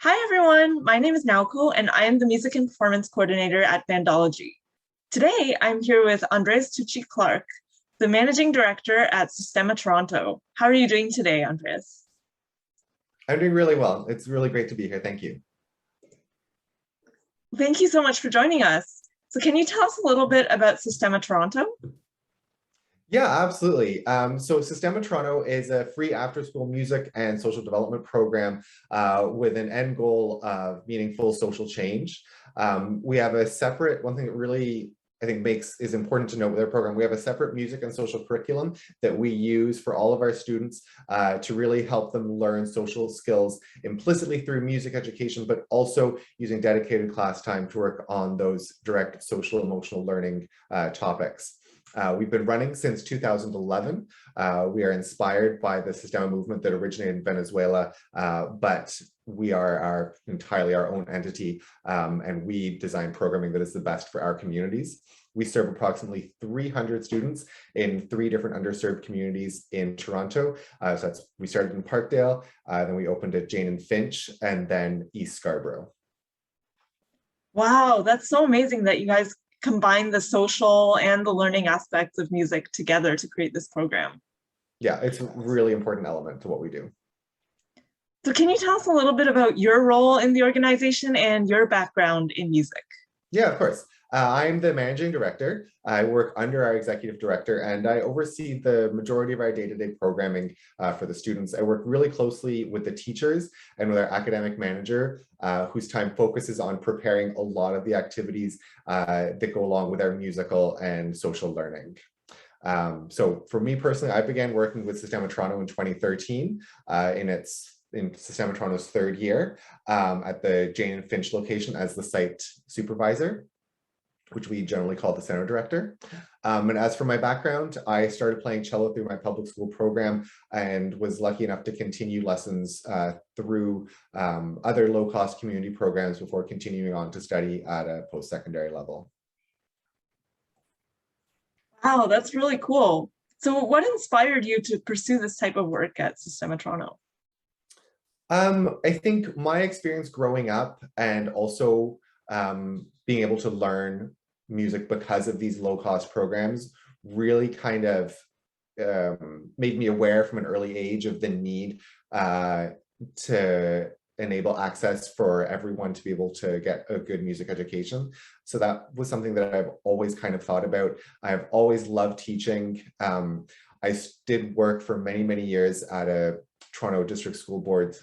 Hi everyone, my name is Naoko and I am the Music and Performance Coordinator at Bandology. Today I'm here with Andrés Tucci Clarke, the Managing Director at Sistema Toronto. How are you doing today, Andrés? I'm doing really well. It's really great to be here. Thank you. Thank you so much for joining us. So can you tell us a little bit about Sistema Toronto? Yeah, absolutely. So Sistema Toronto is a free after-school music and social development program with an end goal of meaningful social change. We have a separate, one thing that really I think is important to note with our program, we have a separate music and social curriculum that we use for all of our students to really help them learn social skills implicitly through music education, but also using dedicated class time to work on those direct social emotional learning topics. We've been running since 2011. We are inspired by the Sistema movement that originated in Venezuela, but we are entirely our own entity, and we design programming that is the best for our communities. We serve approximately 300 students in 3 different underserved communities in Toronto. We started in Parkdale, then we opened at Jane and Finch, and then East Scarborough. Wow, that's so amazing that you guys combine the social and the learning aspects of music together to create this program. Yeah, it's a really important element to what we do. So can you tell us a little bit about your role in the organization and your background in music? Yeah, of course. I'm the managing director. I work under our executive director, and I oversee the majority of our day-to-day programming for the students. I work really closely with the teachers and with our academic manager, whose time focuses on preparing a lot of the activities that go along with our musical and social learning. So for me personally, I began working with Sistema Toronto in 2013 in Sistema Toronto's 3rd year at the Jane and Finch location as the site supervisor, which we generally call the center director. And as for my background, I started playing cello through my public school program and was lucky enough to continue lessons through other low-cost community programs before continuing on to study at a post-secondary level. Wow, that's really cool. So what inspired you to pursue this type of work at Sistema Toronto? I think my experience growing up and also being able to learn music because of these low-cost programs really kind of made me aware from an early age of the need to enable access for everyone to be able to get a good music education. So that was something that I've always kind of thought about. I've always loved teaching. I did work for many, many years at a Toronto District School Board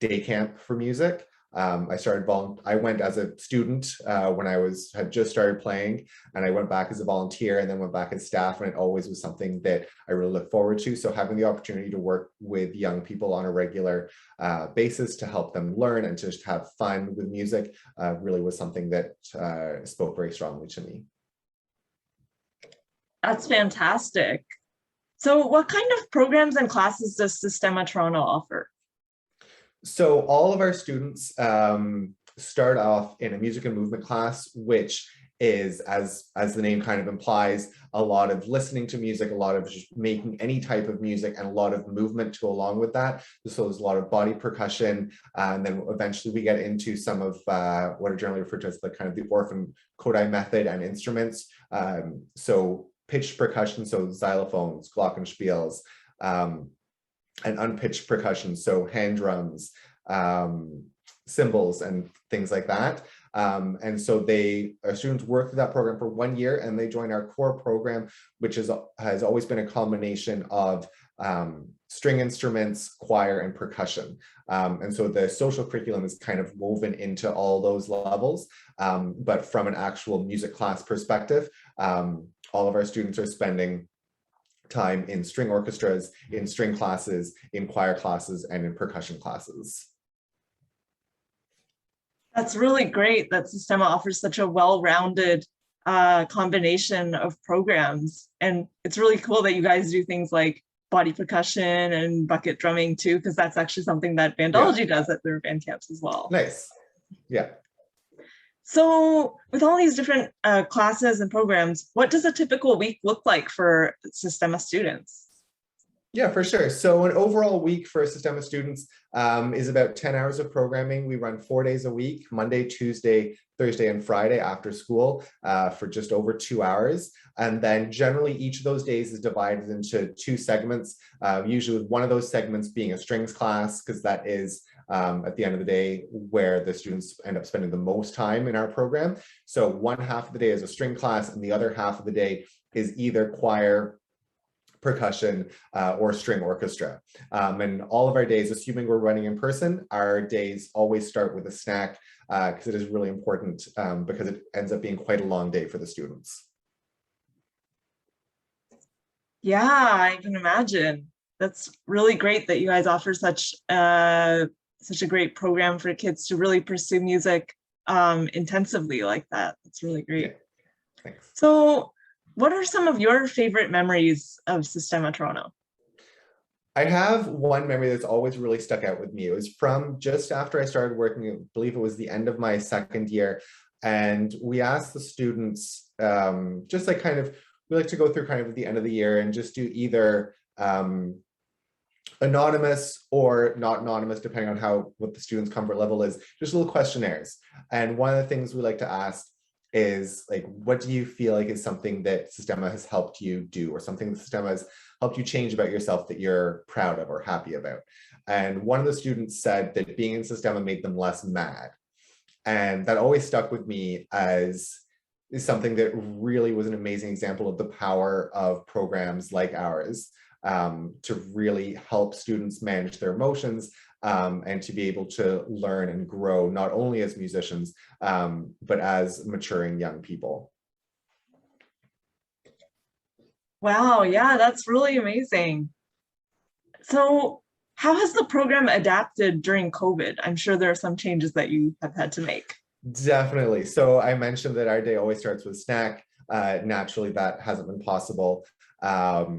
day camp for music. I went as a student when I had just started playing, and I went back as a volunteer and then went back as staff, and it always was something that I really look forward to. So having the opportunity to work with young people on a regular basis to help them learn and to just have fun with music really was something that spoke very strongly to me. That's fantastic. So what kind of programs and classes does Sistema Toronto offer? So all of our students start off in a music and movement class, which is, as the name kind of implies, a lot of listening to music, a lot of just making any type of music, and a lot of movement to go along with that. So there's a lot of body percussion, and then eventually we get into some of what are generally referred to as the kind of the orphan Kodai method and instruments. So pitched percussion, so xylophones, glockenspiels, and unpitched percussion, so hand drums, cymbals, and things like that. And so our students work through that program for 1 year, and they join our core program, which has always been a combination of string instruments, choir, and percussion. And so the social curriculum is kind of woven into all those levels, but from an actual music class perspective, all of our students are spending time in string orchestras, in string classes, in choir classes, and in percussion classes. That's really great that Sistema offers such a well-rounded combination of programs. And it's really cool that you guys do things like body percussion and bucket drumming too, because that's actually something that Bandology does at their band camps as well. Nice. Yeah. So with all these different classes and programs, what does a typical week look like for Sistema students? Yeah, for sure. So an overall week for Sistema students is about 10 hours of programming. We run 4 days a week, Monday, Tuesday, Thursday, and Friday after school for just over 2 hours. And then generally each of those days is divided into two segments, usually with one of those segments being a strings class, because that is at the end of the day where the students end up spending the most time in our program. So one half of the day is a string class and the other half of the day is either choir, percussion, or string orchestra. And all of our days, assuming we're running in person, our days always start with a snack because it is really important because it ends up being quite a long day for the students. Yeah, I can imagine. That's really great that you guys offer such such a great program for kids to really pursue music intensively like that. That's really great. Yeah, thanks. So what are some of your favorite memories of Sistema Toronto? I have one memory that's always really stuck out with me. It was from just after I started working, I believe it was the end of my second year. And we asked the students, just like kind of, we like to go through kind of at the end of the year and just do either anonymous or not anonymous, depending on what the students' comfort level is, just little questionnaires. And one of the things we like to ask is like, what do you feel like is something that Sistema has helped you do, or something that Sistema has helped you change about yourself that you're proud of or happy about? And one of the students said that being in Sistema made them less mad. And that always stuck with me as something that really was an amazing example of the power of programs like ours to really help students manage their emotions and to be able to learn and grow, not only as musicians, but as maturing young people. Wow, yeah, that's really amazing. So how has the program adapted during COVID? I'm sure there are some changes that you have had to make. Definitely. So I mentioned that our day always starts with snack. Naturally, that hasn't been possible. But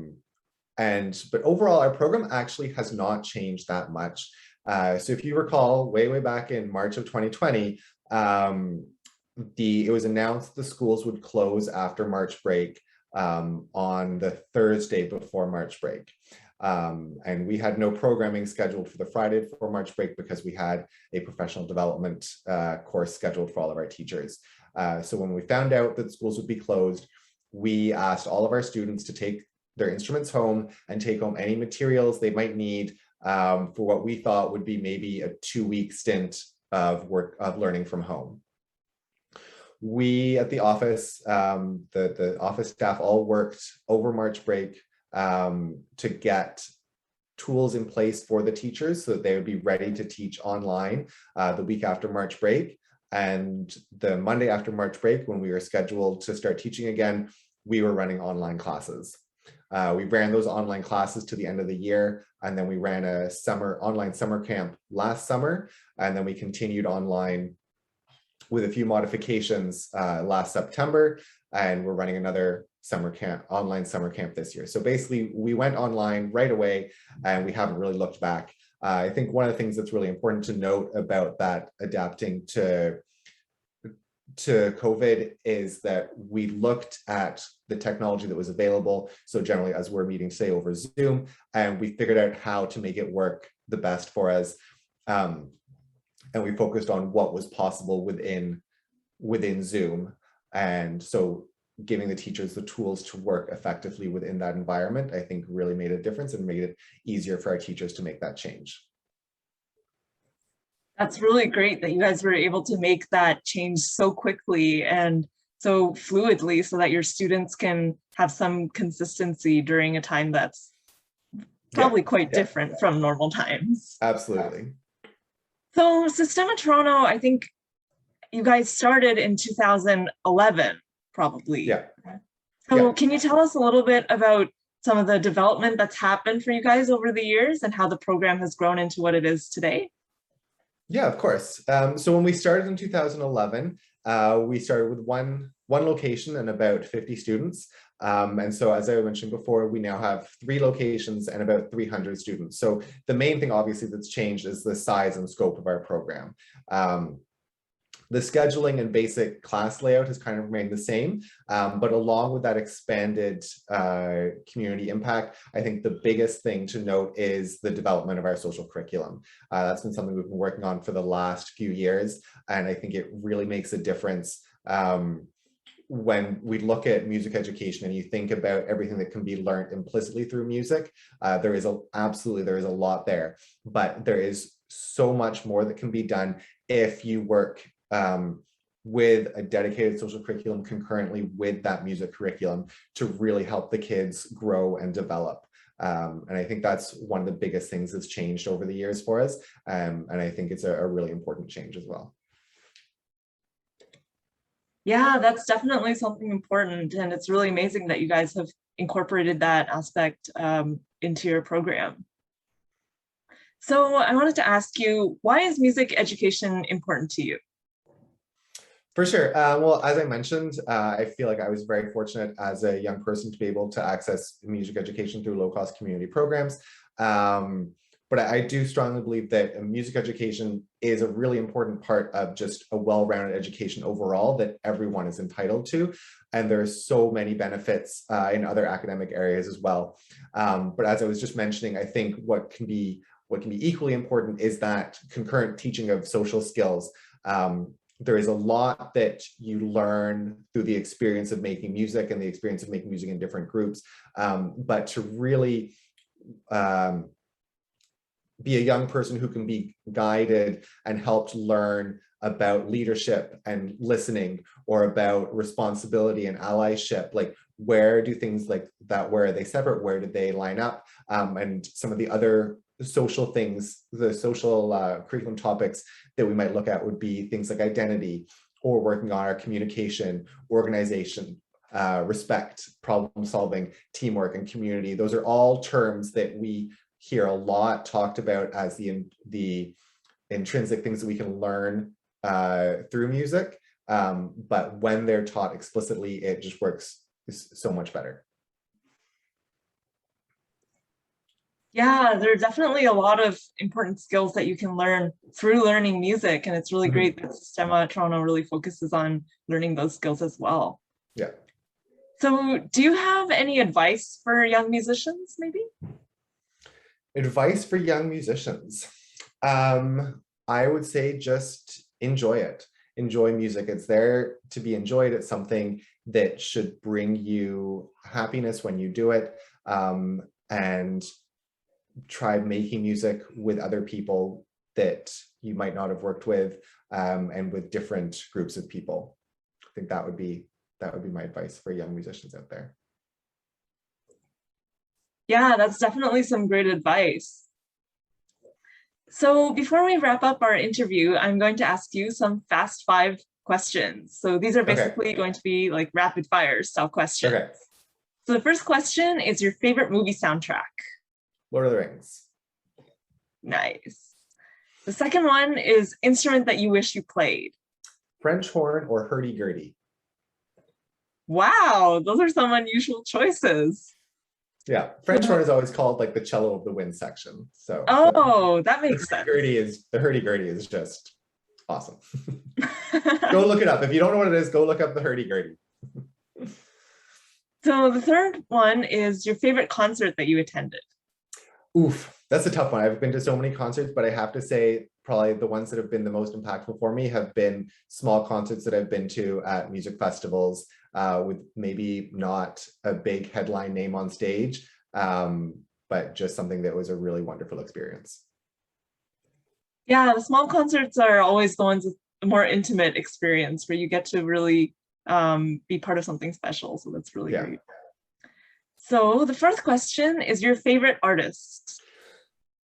overall, our program actually has not changed that much. So if you recall, way back in March of 2020, it was announced the schools would close after March break on the Thursday before March break. And we had no programming scheduled for the Friday before March break because we had a professional development course scheduled for all of our teachers. So when we found out that schools would be closed, we asked all of our students to take their instruments home and take home any materials they might need for what we thought would be maybe a 2-week stint of learning from home. We at the office, the office staff all worked over March break to get tools in place for the teachers so that they would be ready to teach online the week after March break. And the Monday after March break, when we were scheduled to start teaching again, we were running online classes. We ran those online classes to the end of the year, and then we ran a online summer camp last summer, and then we continued online with a few modifications last September, and we're running another online summer camp this year. So basically, we went online right away, and we haven't really looked back. I think one of the things that's really important to note about that adapting to COVID is that we looked at the technology that was available. So generally, as we're meeting, say, over Zoom, and we figured out how to make it work the best for us. And we focused on what was possible within Zoom. And so giving the teachers the tools to work effectively within that environment, I think really made a difference and made it easier for our teachers to make that change. That's really great that you guys were able to make that change so quickly and so fluidly so that your students can have some consistency during a time that's probably quite different from normal times. Absolutely. So Sistema Toronto, I think you guys started in 2011, probably. Yeah. So can you tell us a little bit about some of the development that's happened for you guys over the years and how the program has grown into what it is today? Yeah, of course. So when we started in 2011, we started with one location and about 50 students. And so as I mentioned before, we now have 3 locations and about 300 students. So the main thing obviously that's changed is the size and scope of our program. The scheduling and basic class layout has kind of remained the same, but along with that expanded community impact, I think the biggest thing to note is the development of our social curriculum. That's been something we've been working on for the last few years, and I think it really makes a difference when we look at music education and you think about everything that can be learned implicitly through music. There is a lot there, but there is so much more that can be done if you work with a dedicated social curriculum concurrently with that music curriculum to really help the kids grow and develop. And I think that's one of the biggest things that's changed over the years for us. And I think it's a really important change as well. Yeah, that's definitely something important. And it's really amazing that you guys have incorporated that aspect into your program. So I wanted to ask you, why is music education important to you? For sure. Well, as I mentioned, I feel like I was very fortunate as a young person to be able to access music education through low-cost community programs. But I do strongly believe that music education is a really important part of just a well-rounded education overall that everyone is entitled to. And there's so many benefits in other academic areas as well. But as I was just mentioning, I think what can be equally important is that concurrent teaching of social skills. There is a lot that you learn through the experience of making music and the experience of making music in different groups. But to really be a young person who can be guided and helped learn about leadership and listening, or about responsibility and allyship, like where do things like that, where are they separate, where do they line up, and some of the other social things, the social curriculum topics that we might look at would be things like identity, or working on our communication, organization, respect, problem solving, teamwork, and community. Those are all terms that we hear a lot talked about as the intrinsic things that we can learn through music. But when they're taught explicitly, it just works so much better. Yeah, there are definitely a lot of important skills that you can learn through learning music. And it's really great that Sistema Toronto really focuses on learning those skills as well. Yeah. So do you have any advice for young musicians, maybe? Advice for young musicians. I would say just enjoy it. Enjoy music. It's there to be enjoyed. It's something that should bring you happiness when you do it. And try making music with other people that you might not have worked with, and with different groups of people. I think that would be my advice for young musicians out there. Yeah, that's definitely some great advice. So before we wrap up our interview, I'm going to ask you some fast 5 questions. So these are basically going to be like rapid fire style questions. Okay. So the first question is your favorite movie soundtrack. Lord of the Rings. Nice. The second one is instrument that you wish you played. French horn or hurdy-gurdy. Wow, those are some unusual choices. Yeah, French horn is always called like the cello of the wind section. So that makes sense. The hurdy-gurdy is just awesome. Go look it up. If you don't know what it is, go look up the hurdy-gurdy. So the third one is your favorite concert that you attended. Oof, that's a tough one. I've been to so many concerts, but I have to say probably the ones that have been the most impactful for me have been small concerts that I've been to at music festivals, with maybe not a big headline name on stage, but just something that was a really wonderful experience. Yeah, the small concerts are always the ones with a more intimate experience where you get to really be part of something special. So that's really great. So the fourth question is your favorite artist.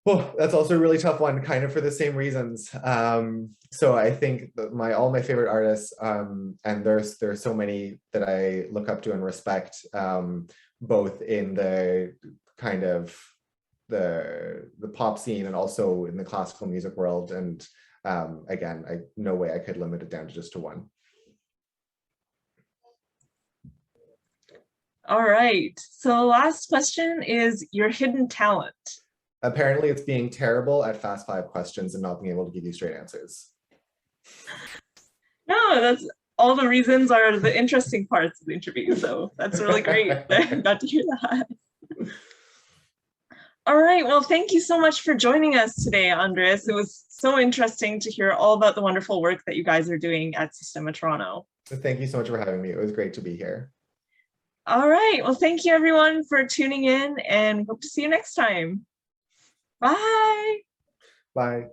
Well, that's also a really tough one, kind of for the same reasons. So I think that all my favorite artists, and there's so many that I look up to and respect, both in the kind of the pop scene and also in the classical music world. And again, no way I could limit it down to just to one. All right. So last question is your hidden talent. Apparently it's being terrible at fast 5 questions and not being able to give you straight answers. No, that's all the reasons are the interesting parts of the interview. So that's really great that I got to hear that. All right, well, thank you so much for joining us today, Andres. It was so interesting to hear all about the wonderful work that you guys are doing at Sistema Toronto. Thank you so much for having me. It was great to be here. All right, well, thank you everyone for tuning in and hope to see you next time. Bye. Bye.